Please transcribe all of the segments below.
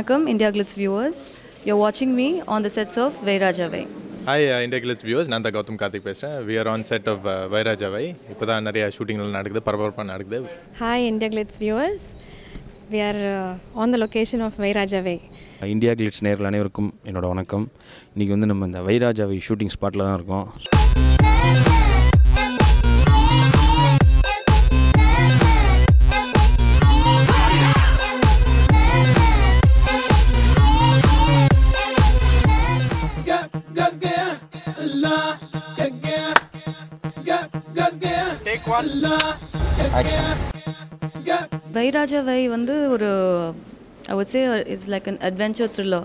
Welcome, India Glitz viewers. You're watching me on the sets of Vairajavai. Hi, India Glitz viewers. நான் தான் கௌதம் கார்த்திக் பேசுகிறேன். We are on set of Vairajavai. இப்போ தான் நிறைய ஷூட்டிங்லாம் நடக்குது, பரபரப்பாக நடக்குது. Hi, India Glitz viewers. We are on the location of Vairajavai. India glitz நேரில் அனைவருக்கும் என்னோட வணக்கம். இன்றைக்கி வந்து நம்ம இந்த வைராஜாவை ஷூட்டிங் ஸ்பாட்டில் தான் இருக்கோம். Take one. Action. Vairajavai வந்து ஒரு I would say it's like an adventure thriller.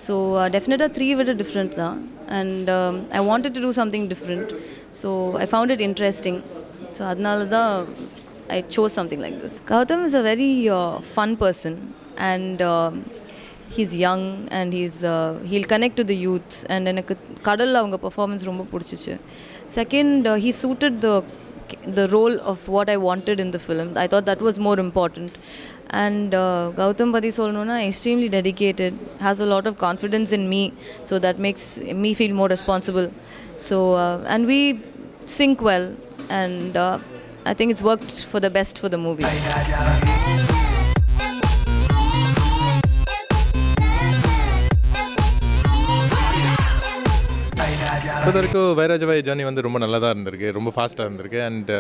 So definitely 3 விட different தான். And I wanted to do something different. So I found it interesting. So அதனால தான் I chose something like this. Gautam is a very fun person and he's young and he'll connect to the youth and எனக்கு கடல்ல அவங்க performance ரொம்ப பிடிச்சிச்சு. Second, he suited the role of what I wanted in the film. I thought that was more important. And Gautam Pati solnona extremely dedicated, has a lot of confidence in me, so that makes me feel more responsible. So and we sync well, and I think it's worked for the best for the movie. இப்போதைக்கு வைராஜபாய் journey வந்து ரொம்ப நல்லா தான் இருந்திருக்கு, ரொம்ப ஃபாஸ்ட்டாக இருந்திருக்கு. And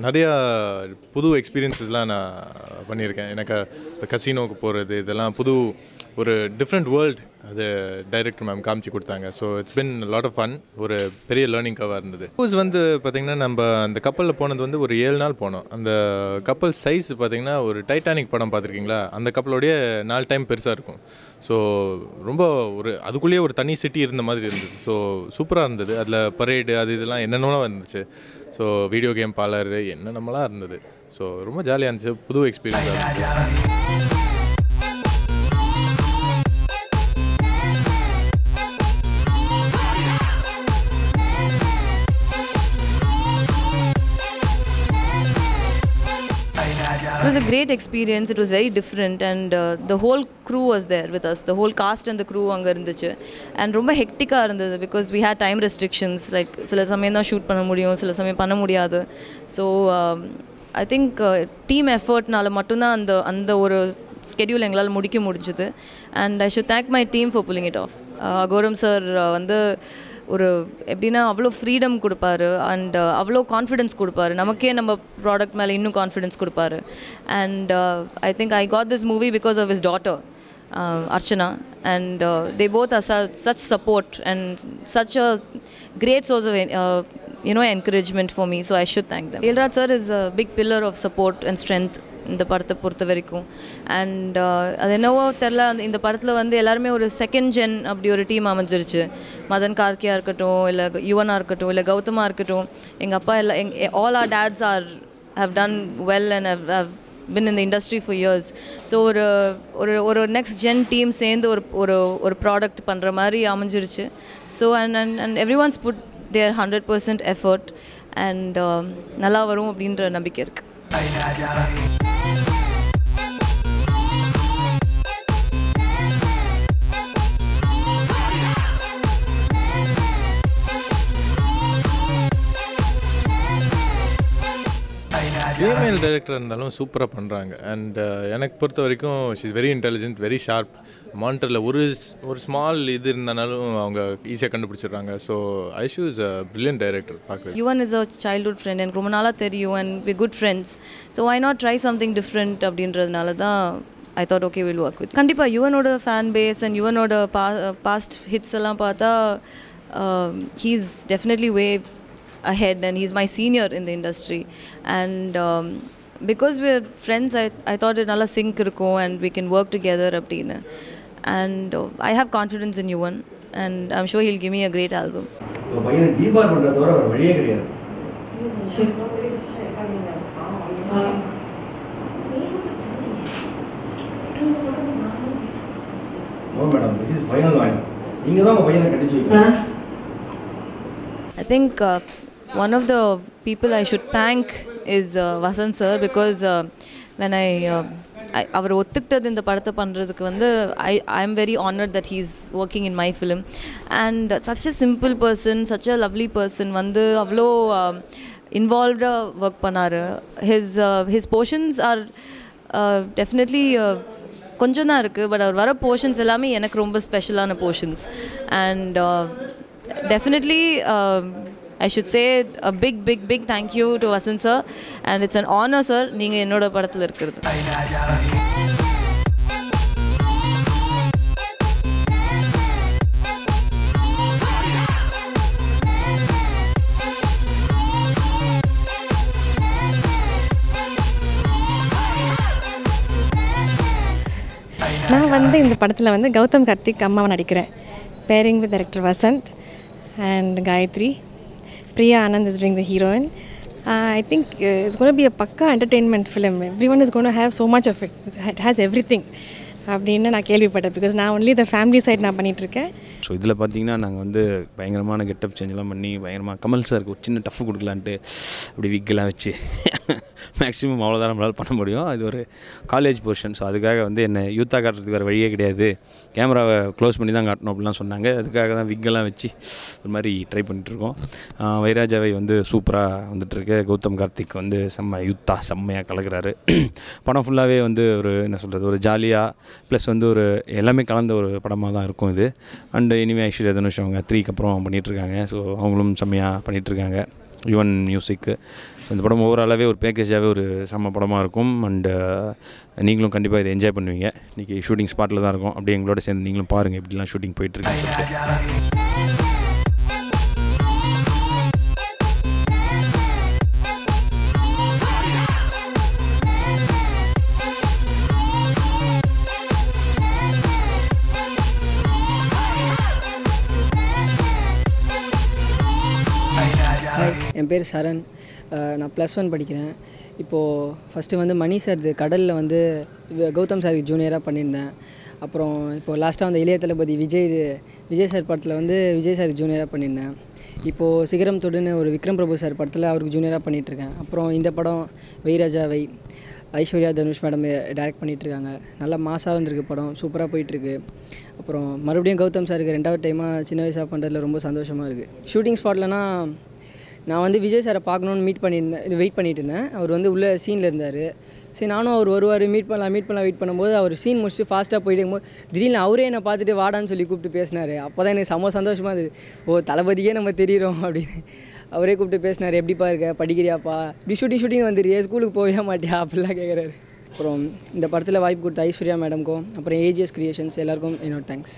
நிறையா புது எக்ஸ்பீரியன்ஸஸ்லாம் நான் பண்ணியிருக்கேன். எனக்கு இந்த கசினோவுக்கு போகிறது இதெல்லாம் புது ஒரு டிஃப்ரெண்ட் வேர்ல்டு அது டைரக்டர் மேம் காமிச்சு கொடுத்தாங்க. So it's been lot of fun, ஒரு பெரிய லேர்னிங் கவாக இருந்தது. க்ரூஸ் வந்து பார்த்திங்கன்னா நம்ம அந்த கப்பலில் போனது வந்து ஒரு 7 நாள் போனோம். அந்த கப்பல் சைஸ் பார்த்திங்கன்னா ஒரு டைட்டானிக் படம் பார்த்துருக்கீங்களா, அந்த கப்பலோடைய 4 டைம் பெருசாக இருக்கும். ஸோ ரொம்ப ஒரு அதுக்குள்ளேயே ஒரு தனி சிட்டி இருந்த மாதிரி இருந்தது. ஸோ சூப்பராக இருந்தது. அதில் பரேடு அது இதெல்லாம் என்னென்னலாம் இருந்துச்சு. ஸோ வீடியோ கேம் பார்லர் என்னென்னலாம் இருந்தது. ஸோ ரொம்ப ஜாலியாக இருந்துச்சு, புது எக்ஸ்பீரியன்ஸாக இருந்துச்சு. It was a great experience. It was very different and the whole crew was there with us. The whole cast and the crew anga irundhuchu and romba hectic ah irundhathu because we had time restrictions, like sila samayam da shoot panna mudiyum, sila samayam panna mudiyadhu. So I think team effort nala mattum da and oru schedule எங்களால் முடிக்க முடிஞ்சது. And I should thank my team for pulling it off. Agoram sir வந்து ஒரு எப்படின்னா அவ்வளோ freedom கொடுப்பாரு and அவ்வளோ confidence கொடுப்பாரு, நமக்கே நம்ம ப்ராடக்ட் மேலே இன்னும் கான்ஃபிடென்ஸ் கொடுப்பாரு. And I think I got this movie because of his daughter Archana, and they both are such support and such a great source of encouragement for me, so I should thank them. Elraj sir is a big pillar of support and strength இந்த படத்தை பொறுத்த வரைக்கும். And அது என்னவோ தெரில, இந்த படத்தில் வந்து எல்லாருமே ஒரு செகண்ட் ஜென் அப்படி ஒரு டீம் அமைஞ்சிருச்சு. மதன் கார்கியா இருக்கட்டும், இல்லை யுவனாக இருக்கட்டும், இல்லை கௌதமாக இருக்கட்டும், எங்கள் அப்பா எல்லாம் all our dads have done well and have been in the industry for years. So ஒரு நெக்ஸ்ட் ஜென் டீம் சேர்ந்து ஒரு ப்ராடக்ட் பண்ணுற மாதிரி அமைஞ்சிருச்சு. So and everyone's put their 100% effort and நல்லா வரும் அப்படின்ற நம்பிக்கை இருக்குது. ஃபீமேல் டைரக்டர் இருந்தாலும் சூப்பராக பண்ணுறாங்க. அண்ட் எனக்கு பொறுத்த வரைக்கும் she is very intelligent, very sharp. மானிட்டரில் ஒரு ஸ்மால் இது இருந்தாலும் அவங்க ஈஸியாக கண்டுபிடிச்சிடுறாங்க. So Aishu is a brilliant director. பார்க்குறது Yuvan is a childhood friend, எனக்கு ரொம்ப நாளாக தெரியும் and we good friends. So I not try something different அப்படின்றதுனால தான் I thought okay will work with. கண்டிப்பாக யுவனோட ஃபேன் பேஸ் அண்ட் யுவனோட பாஸ்ட் ஹிட்ஸ் எல்லாம் பார்த்தா he is definitely way ahead and he's my senior in the industry. And because we're friends, I thought it nalla sync irukum and we can work together appadina. And I have confidence in Yuvan and I'm sure he'll give me a great album. ஒரு பையன் T-bar பண்றதோட ஒரு வழியே கிடையாது. ஓ madam, this is final line. நீங்க தான் உங்க பையனை கடிச்சு வைக்கணும். I think one of the people I should thank is Vasant sir, because when I அவர் ஒத்துக்கிட்டது இந்த படத்தை பண்ணுறதுக்கு வந்து I am very honoured that he is working in my film. And such a simple person, such a lovely person வந்து அவ்வளோ இன்வால்வ்டாக work பண்ணார். His portions are definitely கொஞ்சம் தான் இருக்குது, பட் அவர் வர போர்ஷன்ஸ் எல்லாமே எனக்கு ரொம்ப ஸ்பெஷலான portions. And definitely I should say a big thank you to Vasan sir, and it's an honor sir நீங்கள் என்னோட படத்தில் இருக்கிறது. நான் வந்து இந்த படத்தில் வந்து கௌதம் கார்த்திக் அம்மாவை நடிக்கிறேன். Pairing with director Vasanth and Gayathri. Priya Anand is doing the heroine. I think it's going to be a pakka entertainment film. Everyone is going to have so much of it. It has everything. அப்படின்னு நான் கேள்விப்பட்டேன். Because நான் only the family side நான் பண்ணிகிட்ருக்கேன். So இதில் பார்த்தீங்கன்னா நாங்கள் வந்து பயங்கரமான கெட்டப் சேஞ்செலாம் பண்ணி பயங்கரமாக கமல் சாருக்கு ஒரு சின்ன டஃப் கொடுக்கலான்ட்டு அப்படி விக்கெல்லாம் வச்சு மேக்ஸிமம் அவ்வளோதான் நம்மளால் பண்ண முடியும். அது ஒரு காலேஜ் போர்ஷன். ஸோ அதுக்காக வந்து என்னை யூத்தாக காட்டுறதுக்கு வேறு வழியே கிடையாது, கேமராவை க்ளோஸ் பண்ணி தான் காட்டணும் அப்படிலாம் சொன்னாங்க. அதுக்காக தான் விக்கெல்லாம் வச்சு ஒரு மாதிரி ட்ரை பண்ணிகிட்ருக்கோம். வைராஜாவை வந்து சூப்பராக வந்துட்டுருக்கு. கௌதம் கார்த்திக் வந்து செம்மையாக கலக்கிறாரு. படம் ஃபுல்லாகவே வந்து ஒரு என்ன சொல்கிறது, ஒரு ஜாலியாக ப்ளஸ் வந்து ஒரு எல்லாமே கலந்த ஒரு படமாக தான் இருக்கும் இது. அண்டு இனிமேல் ஐஸ்வர்யா தனுஷ் அவங்க 3க்கு அப்புறம் பண்ணிகிட்ருக்காங்க. ஸோ அவங்களும் செம்மையாக பண்ணிகிட்ருக்காங்க. யுவன் மியூசிக்கு. இந்த படம் ஓவராலாகவே ஒரு பேக்கேஜாகவே ஒரு செம்ம படமாக இருக்கும். அண்டு நீங்களும் கண்டிப்பாக இதை என்ஜாய் பண்ணுவீங்க. இன்றைக்கி ஷூட்டிங் ஸ்பாட்டில் தான் இருக்கும். அப்படியே எங்களோட சேர்ந்து நீங்களும் பாருங்கள் இப்படிலாம் ஷூட்டிங் போயிட்டுருக்கு. என் பேர் சரண். நான் +1 படிக்கிறேன். இப்போது ஃபஸ்ட்டு வந்து மணி சார் கடலில் வந்து கௌதம் சாருக்கு ஜூனியராக பண்ணியிருந்தேன். அப்புறம் இப்போது லாஸ்ட்டாக வந்து இளைய தளபதி விஜய் சார் படத்தில் வந்து விஜய் சாருக்கு ஜூனியராக பண்ணியிருந்தேன். இப்போது சிகரம் தொடுன்னு ஒரு விக்ரம் பிரபு சார் படத்தில் அவருக்கு ஜூனியராக பண்ணிகிட்ருக்கேன். அப்புறம் இந்த படம் வைராஜாவை ஐஸ்வர்யா தனுஷ் மேடம் டைரக்ட் பண்ணிகிட்ருக்காங்க. நல்லா மாசாக வந்திருக்கு படம், சூப்பராக போயிட்டுருக்கு. அப்புறம் மறுபடியும் கௌதம் சாருக்கு 2வது டைமாக சின்ன வயசாக பண்ணுறதுல ரொம்ப சந்தோஷமாக இருக்குது. ஷூட்டிங் ஸ்பாட்லனா நான் வந்து விஜய் சாரை பார்க்கணுன்னு வெயிட் பண்ணிட்டு இருந்தேன். அவர் வந்து உள்ளே சீனில் இருந்தார். சரி நானும் அவர் வருவார் மீட் பண்ணலாம் வெயிட் பண்ணும்போது அவர் சீன் முடிச்சுட்டு ஃபாஸ்ட்டாக போயிட்டு இருக்கும்போது திடீர்னு அவரே என்னை பார்த்துட்டு வாடான்னு சொல்லி கூப்பிட்டு பேசினார். அப்போ தான் எனக்கு செம்ம சந்தோஷமாக இருந்தது. ஓ தளபதியே நம்ம தெரியிறோம் அப்படின்னு. அவரே கூப்பிட்டு பேசினார். எப்படிப்பா இருக்க, படிக்கிறியாப்பா, இப்படி ஷூட்டிங் வந்துடுறியே, ஸ்கூலுக்கு போகவே மாட்டியா அப்படிலாம் கேட்குறாரு. அப்புறம் இந்த படத்தில் வாய்ப்பு கொடுத்த ஐஸ்வர்யா மேடம்க்கும் அப்புறம் ஏஜிஎஸ் கிரியேஷன்ஸ் எல்லாருக்கும் என்னோட தேங்க்ஸ்.